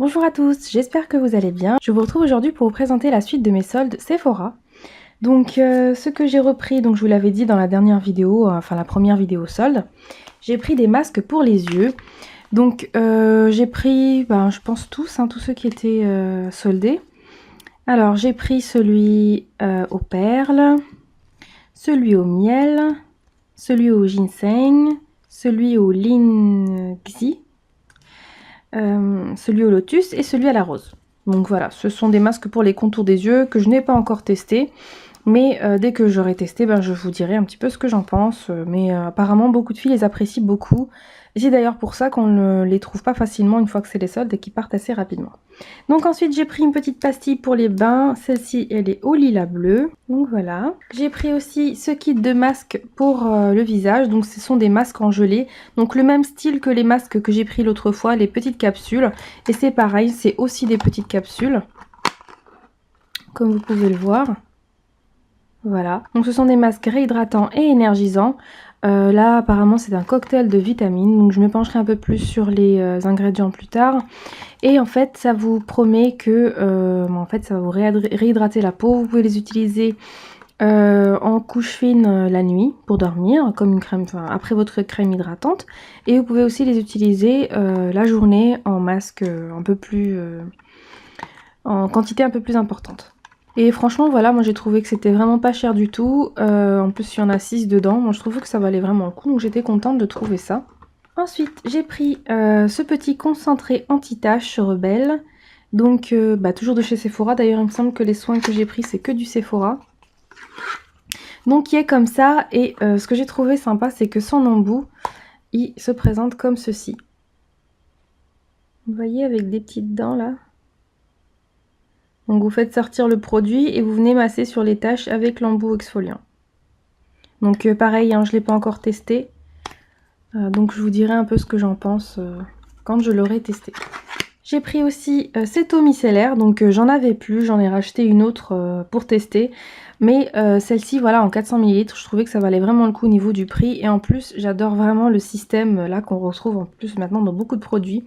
Bonjour à tous, j'espère que vous allez bien. Je vous retrouve aujourd'hui pour vous présenter la suite de mes soldes Sephora. Donc ce que j'ai repris, donc je vous l'avais dit dans la dernière vidéo, enfin la première vidéo solde, j'ai pris des masques pour les yeux. Donc j'ai pris, je pense tous, tous ceux qui étaient soldés. Alors j'ai pris celui aux perles, celui au miel, celui au ginseng, celui au linxi, celui au lotus et celui à la rose. Donc voilà, ce sont des masques pour les contours des yeux que je n'ai pas encore testé. Mais dès que j'aurai testé, je vous dirai un petit peu ce que j'en pense. Mais apparemment, beaucoup de filles les apprécient beaucoup. Et c'est d'ailleurs pour ça qu'on ne les trouve pas facilement une fois que c'est les soldes et qu'ils partent assez rapidement. Donc ensuite, j'ai pris une petite pastille pour les bains. Celle-ci, elle est au lilas bleu. Donc voilà. J'ai pris aussi ce kit de masques pour le visage. Donc ce sont des masques en gelée. Donc le même style que les masques que j'ai pris l'autre fois, les petites capsules. Et c'est pareil, c'est aussi des petites capsules. Comme vous pouvez le voir. Voilà, donc ce sont des masques réhydratants et énergisants. Là apparemment c'est un cocktail de vitamines, donc je me pencherai un peu plus sur les ingrédients plus tard. Et en fait ça vous promet que ça va vous réhydrater la peau. Vous pouvez les utiliser en couche fine la nuit pour dormir, comme une crème, après votre crème hydratante. Et vous pouvez aussi les utiliser la journée en masque un peu plus en quantité un peu plus importante. Et franchement voilà, moi j'ai trouvé que c'était vraiment pas cher du tout. En plus il y en a 6 dedans, moi je trouvais que ça valait vraiment le coup, donc j'étais contente de trouver ça. Ensuite j'ai pris ce petit concentré anti-tache Rebelle. Donc toujours de chez Sephora, d'ailleurs il me semble que les soins que j'ai pris c'est que du Sephora. Donc il est comme ça, et ce que j'ai trouvé sympa c'est que son embout il se présente comme ceci. Vous voyez, avec des petites dents là. Donc vous faites sortir le produit et vous venez masser sur les taches avec l'embout exfoliant. Donc pareil, je ne l'ai pas encore testé. Donc je vous dirai un peu ce que j'en pense quand je l'aurai testé. J'ai pris aussi cette eau micellaire, donc j'en avais plus, j'en ai racheté une autre pour tester. Mais celle-ci, voilà, en 400 ml, je trouvais que ça valait vraiment le coup au niveau du prix. Et en plus, j'adore vraiment le système là qu'on retrouve en plus maintenant dans beaucoup de produits,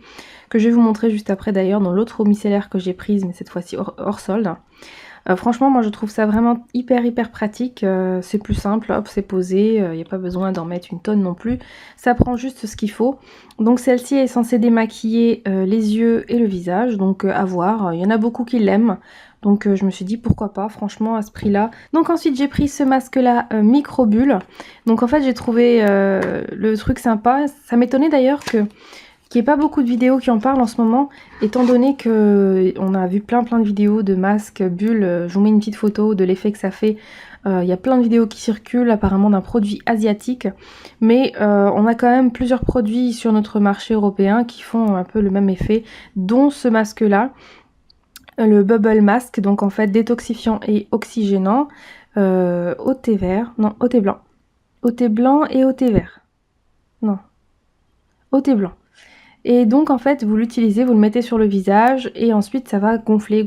que je vais vous montrer juste après d'ailleurs dans l'autre eau micellaire que j'ai prise, mais cette fois-ci hors solde. Franchement, moi je trouve ça vraiment hyper pratique. C'est plus simple, hop, c'est posé, il n'y a pas besoin d'en mettre une tonne non plus. Ça prend juste ce qu'il faut. Donc celle-ci est censée démaquiller les yeux et le visage, donc à voir. Il y en a beaucoup qui l'aiment. Donc je me suis dit pourquoi pas, franchement à ce prix-là. Donc ensuite j'ai pris ce masque-là micro-bulle. Donc en fait j'ai trouvé le truc sympa. Ça m'étonnait d'ailleurs qu'il n'y ait pas beaucoup de vidéos qui en parlent en ce moment, étant donné que on a vu plein de vidéos de masques bulles. Je vous mets une petite photo de l'effet que ça fait. Il y a plein de vidéos qui circulent apparemment d'un produit asiatique, mais on a quand même plusieurs produits sur notre marché européen qui font un peu le même effet, dont ce masque-là. Le Bubble Mask, donc en fait détoxifiant et oxygénant, au thé vert, non, au thé blanc. Au thé blanc et au thé vert. Non, au thé blanc. Et donc en fait vous l'utilisez, vous le mettez sur le visage et ensuite ça va gonfler,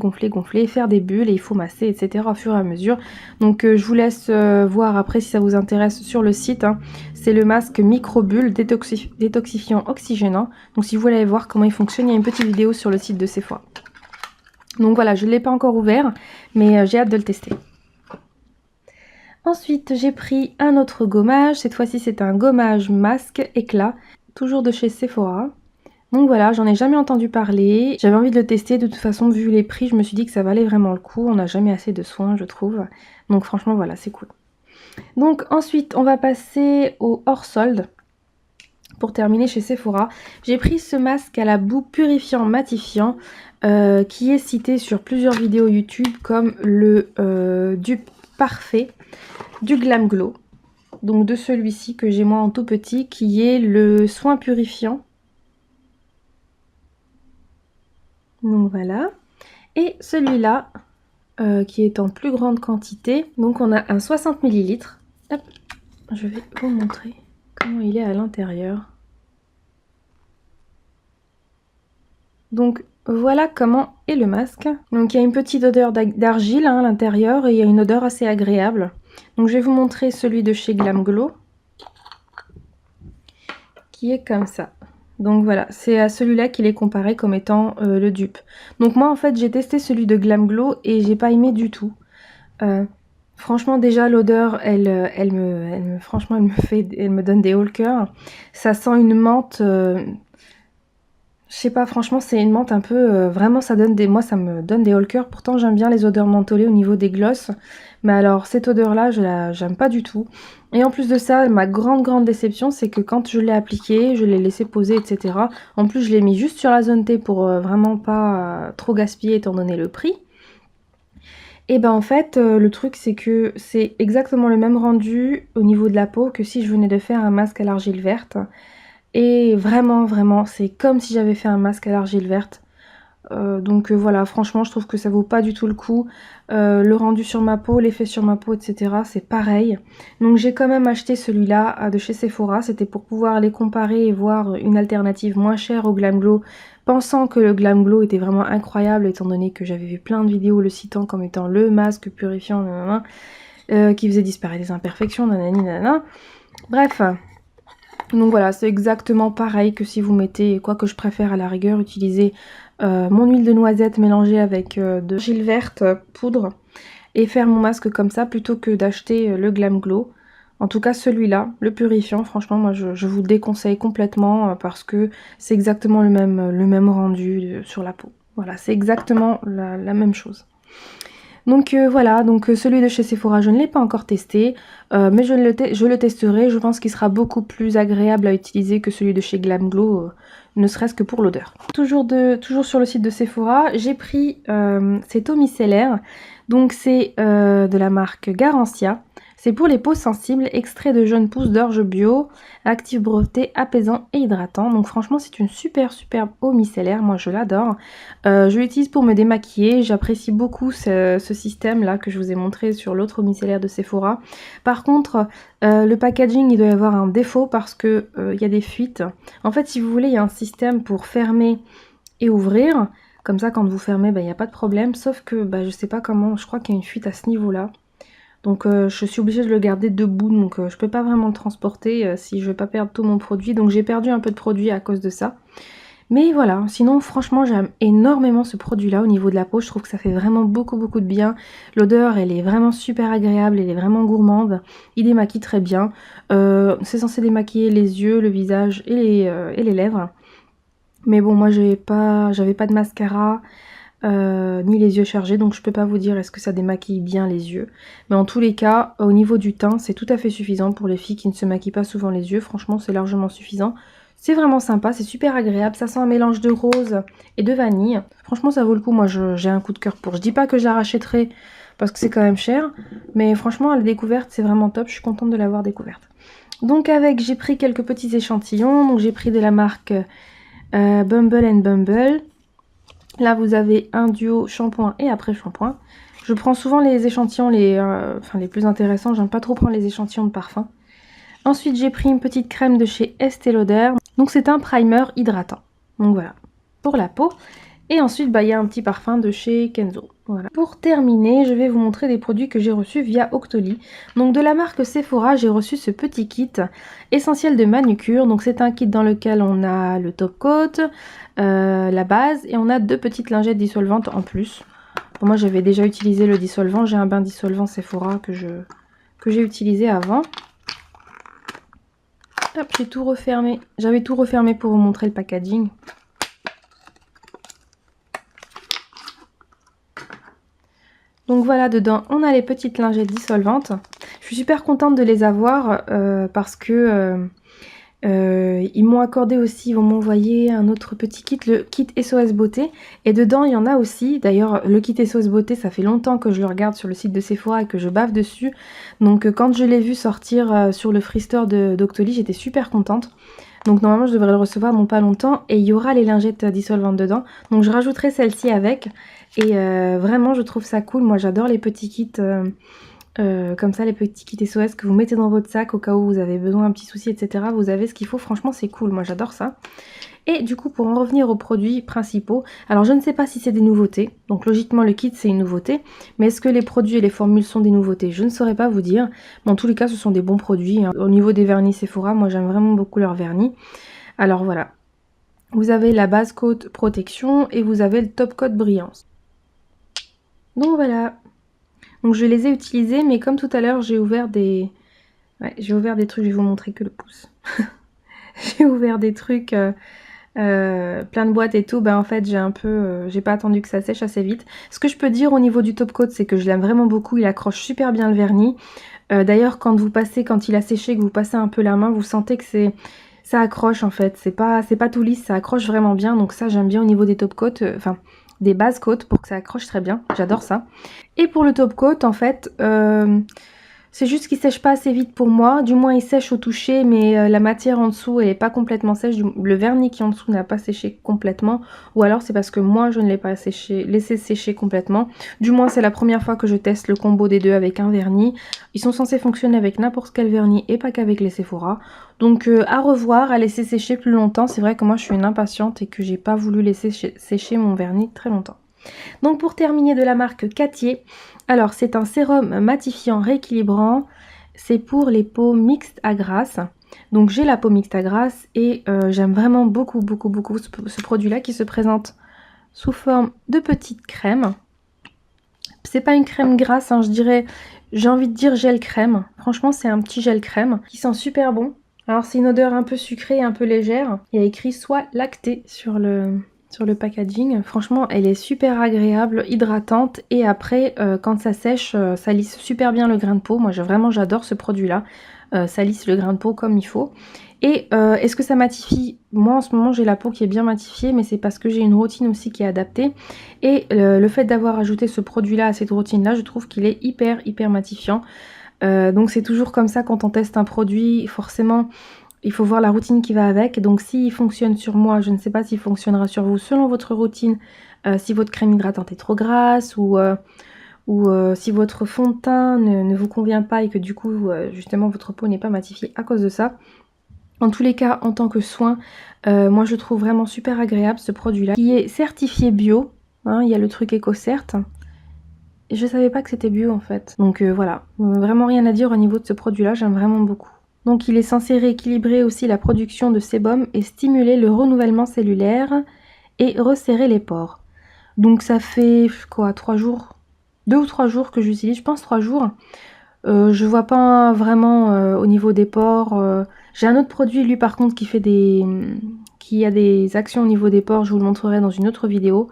faire des bulles et il faut masser, etc. au fur et à mesure. Donc je vous laisse voir après si ça vous intéresse sur le site. C'est le masque micro-bulle détoxifiant oxygénant. Donc si vous voulez aller voir comment il fonctionne, il y a une petite vidéo sur le site de Sephora. Donc voilà, je ne l'ai pas encore ouvert, mais j'ai hâte de le tester. Ensuite, j'ai pris un autre gommage. Cette fois-ci, c'est un gommage masque éclat, toujours de chez Sephora. Donc voilà, j'en ai jamais entendu parler. J'avais envie de le tester. De toute façon, vu les prix, je me suis dit que ça valait vraiment le coup. On n'a jamais assez de soins, je trouve. Donc franchement, voilà, c'est cool. Donc ensuite, on va passer au hors solde. Pour terminer chez Sephora, j'ai pris ce masque à la boue purifiant matifiant qui est cité sur plusieurs vidéos YouTube comme le dupe parfait du Glam Glow. Donc de celui-ci que j'ai moi en tout petit, qui est le soin purifiant. Donc voilà. Et celui-là qui est en plus grande quantité. Donc on a un 60 ml. Hop, je vais vous montrer comment il est à l'intérieur. Donc voilà comment est le masque. Donc il y a une petite odeur d'argile à l'intérieur et il y a une odeur assez agréable. Donc je vais vous montrer celui de chez Glam Glow qui est comme ça. Donc voilà, c'est à celui-là qu'il est comparé comme étant le dupe. Donc moi en fait j'ai testé celui de Glam Glow et j'ai pas aimé du tout. Franchement déjà l'odeur franchement elle me donne des hauts le cœur. Ça sent une menthe, je sais pas, franchement c'est une menthe un peu, vraiment moi ça me donne des hauts le cœur. Pourtant j'aime bien les odeurs mentholées au niveau des glosses. Mais alors cette odeur là j'aime pas du tout. Et en plus de ça, ma grande déception c'est que quand je l'ai appliqué, je l'ai laissé poser etc. En plus je l'ai mis juste sur la zone T pour vraiment pas trop gaspiller étant donné le prix. Et ben en fait, le truc c'est que c'est exactement le même rendu au niveau de la peau que si je venais de faire un masque à l'argile verte. Et vraiment, c'est comme si j'avais fait un masque à l'argile verte. Donc voilà, franchement, je trouve que ça vaut pas du tout le coup. Le rendu sur ma peau, l'effet sur ma peau, etc. c'est pareil. Donc j'ai quand même acheté celui-là de chez Sephora. C'était pour pouvoir les comparer et voir une alternative moins chère au Glam Glow, pensant que le Glam Glow était vraiment incroyable, étant donné que j'avais vu plein de vidéos le citant comme étant le masque purifiant, nanana, qui faisait disparaître les imperfections, nanani, nanana. Bref. Donc voilà, c'est exactement pareil que si vous mettez, quoi que je préfère à la rigueur, utiliser mon huile de noisette mélangée avec de l'argile verte poudre et faire mon masque comme ça plutôt que d'acheter le Glam Glow. En tout cas celui-là, le purifiant, franchement moi je vous le déconseille complètement parce que c'est exactement le même rendu sur la peau. Voilà, c'est exactement la même chose. Donc voilà, donc celui de chez Sephora, je ne l'ai pas encore testé, mais je le testerai. Je pense qu'il sera beaucoup plus agréable à utiliser que celui de chez Glam Glow, ne serait-ce que pour l'odeur. Toujours sur le site de Sephora, j'ai pris cet eau micellaire, donc c'est de la marque Garancia. C'est pour les peaux sensibles, extrait de jeunes pousses d'orge bio, actif breveté, apaisant et hydratant. Donc franchement c'est une superbe eau micellaire, moi je l'adore. Je l'utilise pour me démaquiller, j'apprécie beaucoup ce système là que je vous ai montré sur l'autre eau micellaire de Sephora. Par contre le packaging il doit y avoir un défaut parce que il y a des fuites. En fait si vous voulez il y a un système pour fermer et ouvrir. Comme ça quand vous fermez il n'y a pas de problème, sauf que je sais pas comment, je crois qu'il y a une fuite à ce niveau là. Donc je suis obligée de le garder debout, donc je peux pas vraiment le transporter si je veux pas perdre tout mon produit. Donc j'ai perdu un peu de produit à cause de ça. Mais voilà, sinon franchement j'aime énormément ce produit là au niveau de la peau, je trouve que ça fait vraiment beaucoup de bien. L'odeur elle est vraiment super agréable, elle est vraiment gourmande, il démaquille très bien. C'est censé démaquiller les yeux, le visage et les lèvres. Mais bon moi j'avais pas de mascara, ni les yeux chargés, donc je peux pas vous dire est-ce que ça démaquille bien les yeux. Mais en tous les cas, au niveau du teint, c'est tout à fait suffisant pour les filles qui ne se maquillent pas souvent les yeux. Franchement, c'est largement suffisant. C'est vraiment sympa, c'est super agréable. Ça sent un mélange de rose et de vanille. Franchement, ça vaut le coup. Moi, j'ai un coup de cœur pour. Je dis pas que je la rachèterai parce que c'est quand même cher. Mais franchement, à la découverte, c'est vraiment top. Je suis contente de l'avoir découverte. Donc j'ai pris quelques petits échantillons. Donc j'ai pris de la marque Bumble and Bumble. Là, vous avez un duo shampoing et après-shampoing. Je prends souvent les échantillons les plus intéressants. J'aime pas trop prendre les échantillons de parfum. Ensuite, j'ai pris une petite crème de chez Estée Lauder. Donc, c'est un primer hydratant. Donc, voilà, pour la peau. Et ensuite, il y a un petit parfum de chez Kenzo. Voilà. Pour terminer, je vais vous montrer des produits que j'ai reçus via Octoly. Donc, de la marque Sephora, j'ai reçu ce petit kit essentiel de manucure. Donc, c'est un kit dans lequel on a le top coat, la base, et on a 2 petites lingettes dissolvantes en plus. Bon, moi, j'avais déjà utilisé le dissolvant. J'ai un bain dissolvant Sephora que j'ai utilisé avant. Hop, j'ai tout refermé. J'avais tout refermé pour vous montrer le packaging. Donc voilà, dedans, on a les petites lingettes dissolvantes. Je suis super contente de les avoir parce que ils m'ont accordé aussi, ils vont m'envoyer un autre petit kit, le kit SOS Beauté. Et dedans, il y en a aussi. D'ailleurs, le kit SOS Beauté, ça fait longtemps que je le regarde sur le site de Sephora et que je bave dessus. Donc quand je l'ai vu sortir sur le Free Store d'Octoly, j'étais super contente. Donc normalement, je devrais le recevoir dans pas longtemps. Et il y aura les lingettes dissolvantes dedans. Donc je rajouterai celle-ci avec. Et vraiment, je trouve ça cool. Moi, j'adore les petits kits comme ça, les petits kits SOS que vous mettez dans votre sac au cas où vous avez besoin d'un petit souci, etc. Vous avez ce qu'il faut. Franchement, c'est cool. Moi, j'adore ça. Et du coup, pour en revenir aux produits principaux, alors je ne sais pas si c'est des nouveautés. Donc logiquement, le kit, c'est une nouveauté. Mais est-ce que les produits et les formules sont des nouveautés? Je ne saurais pas vous dire. Mais en tous les cas, ce sont des bons produits, hein. Au niveau des vernis Sephora, moi, j'aime vraiment beaucoup leurs vernis. Alors voilà. Vous avez la base coat protection et vous avez le top coat brillance. Donc voilà. Donc je les ai utilisés, mais comme tout à l'heure, j'ai ouvert des... Ouais, j'ai ouvert des trucs, je vais vous montrer que le pouce. J'ai ouvert des trucs, plein de boîtes et tout, en fait j'ai un peu... j'ai pas attendu que ça sèche assez vite. Ce que je peux dire au niveau du top coat, c'est que je l'aime vraiment beaucoup, il accroche super bien le vernis. D'ailleurs quand il a séché, que vous passez un peu la main, vous sentez que ça accroche en fait. C'est pas tout lisse, ça accroche vraiment bien, donc ça j'aime bien au niveau des top coats, enfin des bases coats pour que ça accroche très bien, j'adore ça. Et pour le top coat en fait... c'est juste qu'il sèche pas assez vite pour moi, du moins il sèche au toucher mais la matière en dessous elle est pas complètement sèche, le vernis qui est en dessous n'a pas séché complètement, ou alors c'est parce que moi je ne l'ai pas laissé sécher complètement. Du moins c'est la première fois que je teste le combo des deux avec un vernis. Ils sont censés fonctionner avec n'importe quel vernis et pas qu'avec les Sephora. Donc à revoir, à laisser sécher plus longtemps. C'est vrai que moi je suis une impatiente et que j'ai pas voulu laisser sécher mon vernis très longtemps. Donc pour terminer, de la marque Cattier, alors c'est un sérum matifiant rééquilibrant, c'est pour les peaux mixtes à grasse. Donc j'ai la peau mixte à grasse et j'aime vraiment beaucoup ce produit là qui se présente sous forme de petite crème. C'est pas une crème grasse, hein, je dirais, j'ai envie de dire gel crème. Franchement c'est un petit gel crème qui sent super bon. Alors c'est une odeur un peu sucrée, un peu légère. Il y a écrit soie lactée sur le packaging. Franchement elle est super agréable, hydratante, et après quand ça sèche, ça lisse super bien le grain de peau. Moi j'adore ce produit là, ça lisse le grain de peau comme il faut. Et est-ce que ça matifie? Moi en ce moment j'ai la peau qui est bien matifiée, mais c'est parce que j'ai une routine aussi qui est adaptée. Et le fait d'avoir ajouté ce produit là à cette routine là, je trouve qu'il est hyper matifiant. Donc c'est toujours comme ça quand on teste un produit, forcément il faut voir la routine qui va avec. Donc s'il fonctionne sur moi, je ne sais pas s'il fonctionnera sur vous selon votre routine. Si votre crème hydratante est trop grasse ou si votre fond de teint ne vous convient pas et que du coup justement votre peau n'est pas matifiée à cause de ça. En tous les cas, en tant que soin, moi je trouve vraiment super agréable ce produit là qui est certifié bio, hein, il y a le truc EcoCert. Je savais pas que c'était bio en fait. Donc voilà, vraiment rien à dire au niveau de ce produit là, j'aime vraiment beaucoup. Donc il est censé rééquilibrer aussi la production de sébum et stimuler le renouvellement cellulaire et resserrer les pores. Donc ça fait quoi, 3 jours, 2 ou 3 jours que j'utilise, je pense 3 jours. Je vois pas vraiment au niveau des pores. J'ai un autre produit lui par contre qui a des actions au niveau des pores, je vous le montrerai dans une autre vidéo.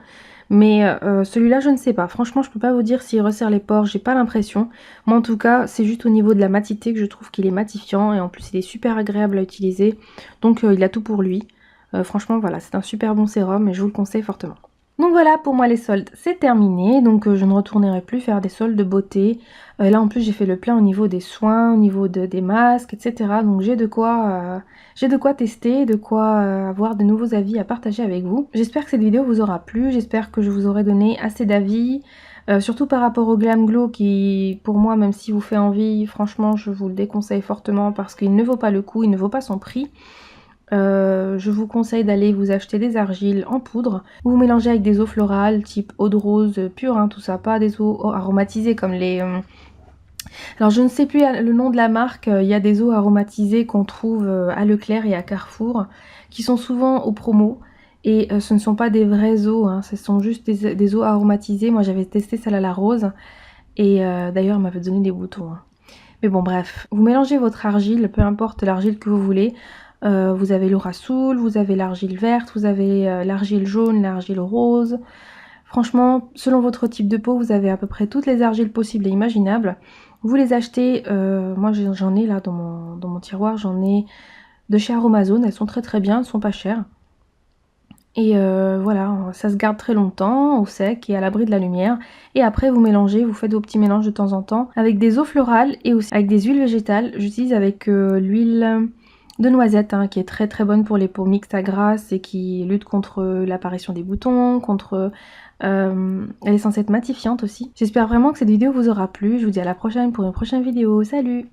Mais celui-là je ne sais pas, franchement je peux pas vous dire s'il resserre les pores, j'ai pas l'impression. Moi en tout cas c'est juste au niveau de la matité que je trouve qu'il est matifiant, et en plus il est super agréable à utiliser. Donc il a tout pour lui. Franchement voilà, c'est un super bon sérum et je vous le conseille fortement. Donc voilà, pour moi les soldes c'est terminé, donc je ne retournerai plus faire des soldes de beauté. Là en plus j'ai fait le plein au niveau des soins, au niveau des masques, etc. Donc j'ai de quoi tester, de quoi avoir de nouveaux avis à partager avec vous. J'espère que cette vidéo vous aura plu, j'espère que je vous aurai donné assez d'avis. Surtout par rapport au Glam Glow qui, pour moi, même s'il vous fait envie, franchement je vous le déconseille fortement parce qu'il ne vaut pas le coup, il ne vaut pas son prix. Je vous conseille d'aller vous acheter des argiles en poudre. Vous mélangez avec des eaux florales type eau de rose pure, hein, tout ça, pas des eaux aromatisées comme les... Alors je ne sais plus le nom de la marque, il y a des eaux aromatisées qu'on trouve à Leclerc et à Carrefour, qui sont souvent aux promos. Et ce ne sont pas des vraies eaux, hein, ce sont juste des eaux aromatisées. Moi j'avais testé celle à la rose, et d'ailleurs elle m'avait donné des boutons. Hein. Mais bon bref, vous mélangez votre argile, peu importe l'argile que vous voulez. Vous avez l'eau rassoul, vous avez l'argile verte, vous avez l'argile jaune, l'argile rose. Franchement, selon votre type de peau, vous avez à peu près toutes les argiles possibles et imaginables. Vous les achetez, moi j'en ai là dans mon tiroir, j'en ai de chez Aromazone, elles sont très bien, elles sont pas chères. Et voilà, ça se garde très longtemps au sec et à l'abri de la lumière. Et après vous mélangez, vous faites vos petits mélanges de temps en temps avec des eaux florales et aussi avec des huiles végétales. J'utilise avec l'huile de noisette, hein, qui est très bonne pour les peaux mixtes à grasse et qui lutte contre l'apparition des boutons, elle est censée être matifiante aussi. J'espère vraiment que cette vidéo vous aura plu. Je vous dis à la prochaine pour une prochaine vidéo. Salut!